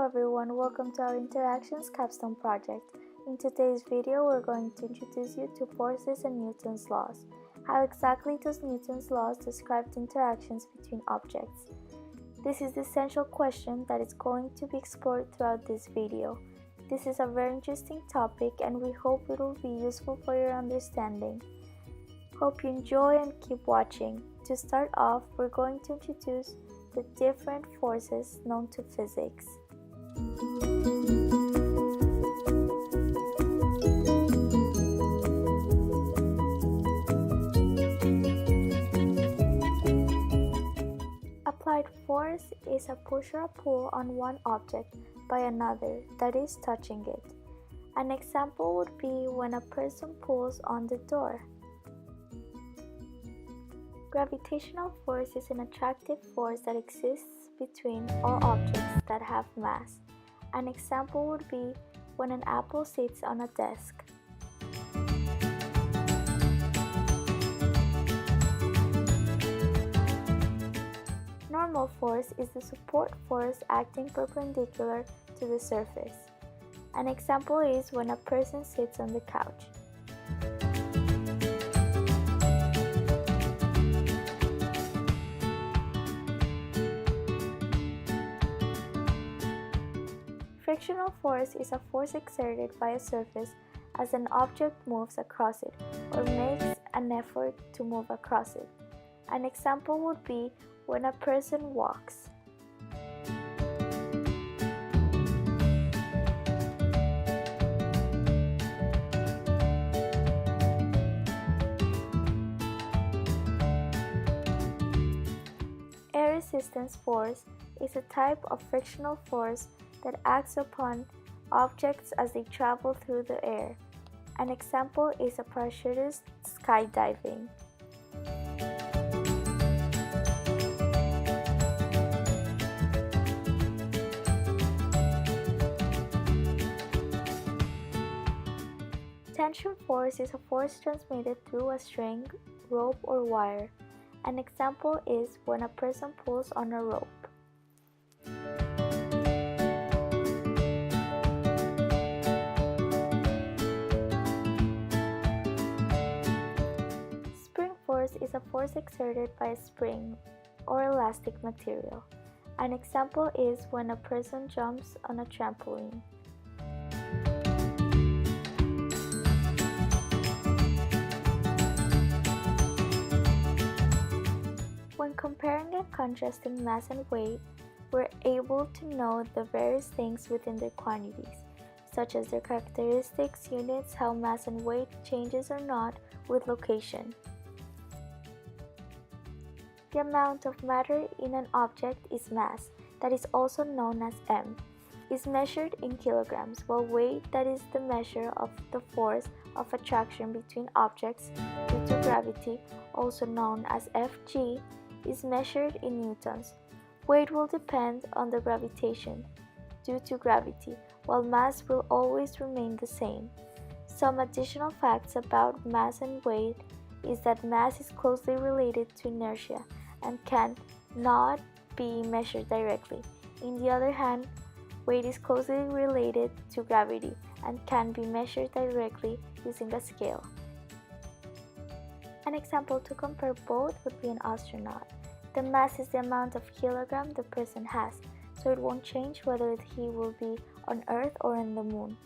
Hello everyone, welcome to our Interactions Capstone project. In today's video, we're going to introduce you to forces and Newton's laws. How exactly does Newton's laws describe the interactions between objects? This is the essential question that is going to be explored throughout this video. This is a very interesting topic and we hope it will be useful for your understanding. Hope you enjoy and keep watching. To start off, we're going to introduce the different forces known to physics. Applied force is a push or a pull on one object by another that is touching it. An example would be when a person pulls on the door. Gravitational force is an attractive force that exists between all objects that have mass. An example would be when an apple sits on a desk. Normal force is the support force acting perpendicular to the surface. An example is when a person sits on the couch. Frictional force is a force exerted by a surface as an object moves across it or makes an effort to move across it. An example would be when a person walks. Air resistance force is a type of frictional force that acts upon objects as they travel through the air. An example is a parachutist skydiving. Tension force is a force transmitted through a string, rope, or wire. An example is when a person pulls on a rope. Spring force is a force exerted by a spring or elastic material. An example is when a person jumps on a trampoline. When comparing and contrasting mass and weight, we're able to know the various things within their quantities, such as their characteristics, units, how mass and weight changes or not with location. The amount of matter in an object is mass, that is also known as m, is measured in kilograms, while weight, that is the measure of the force of attraction between objects due to gravity, also known as Fg, is measured in newtons. Weight will depend on the gravitation due to gravity, while mass will always remain the same. Some additional facts about mass and weight is that mass is closely related to inertia and can not be measured directly. On the other hand, weight is closely related to gravity and can be measured directly using a scale. An example to compare both would be an astronaut. The mass is the amount of kilogram the person has, so it won't change whether he will be on Earth or on the Moon.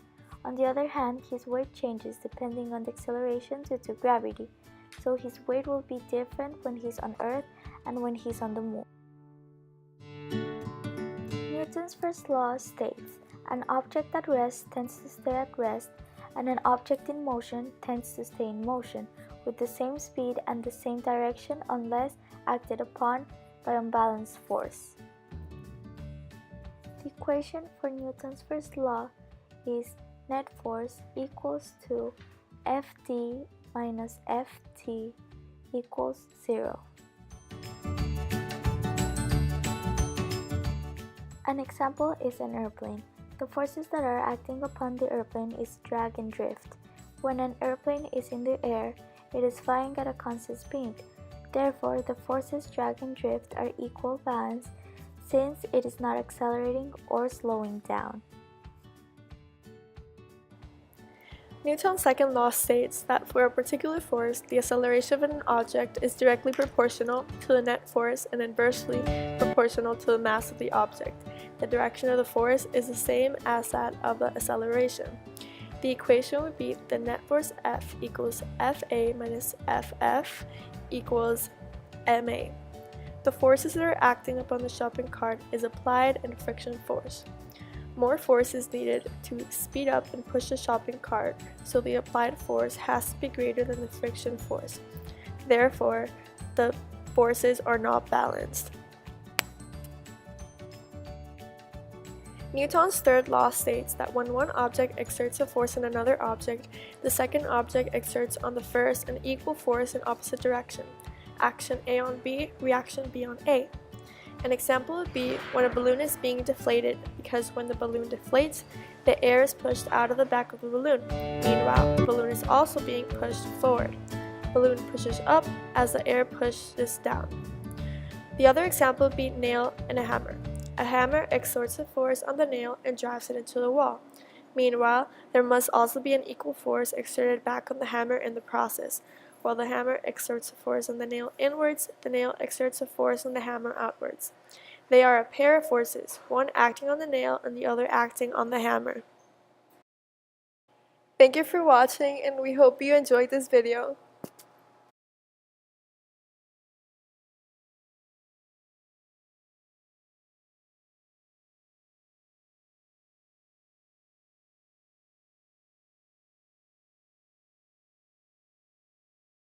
On the other hand, his weight changes depending on the acceleration due to gravity, so his weight will be different when he's on Earth and when he's on the Moon. Newton's first law states, an object at rest tends to stay at rest, and an object in motion tends to stay in motion with the same speed and the same direction unless acted upon by unbalanced force. The equation for Newton's first law is net force equals to Fd minus Ft equals 0. An example is an airplane. The forces that are acting upon the airplane is drag and drift. When an airplane is in the air, it is flying at a constant speed. Therefore, the forces drag and drift are equal balance since it is not accelerating or slowing down. Newton's second law states that for a particular force, the acceleration of an object is directly proportional to the net force and inversely proportional to the mass of the object. The direction of the force is the same as that of the acceleration. The equation would be the net force F equals Fa minus Ff equals ma. The forces that are acting upon the shopping cart is applied and friction force. More force is needed to speed up and push the shopping cart, so the applied force has to be greater than the friction force. Therefore, the forces are not balanced. Newton's third law states that when one object exerts a force on another object, the second object exerts on the first an equal force in opposite direction. Action A on B, reaction B on A. An example would be when a balloon is being deflated, because when the balloon deflates, the air is pushed out of the back of the balloon. Meanwhile, the balloon is also being pushed forward. The balloon pushes up as the air pushes down. The other example would be nail and a hammer. A hammer exerts a force on the nail and drives it into the wall. Meanwhile, there must also be an equal force exerted back on the hammer in the process. While the hammer exerts a force on the nail inwards, the nail exerts a force on the hammer outwards. They are a pair of forces, one acting on the nail and the other acting on the hammer. Thank you for watching, and we hope you enjoyed this video.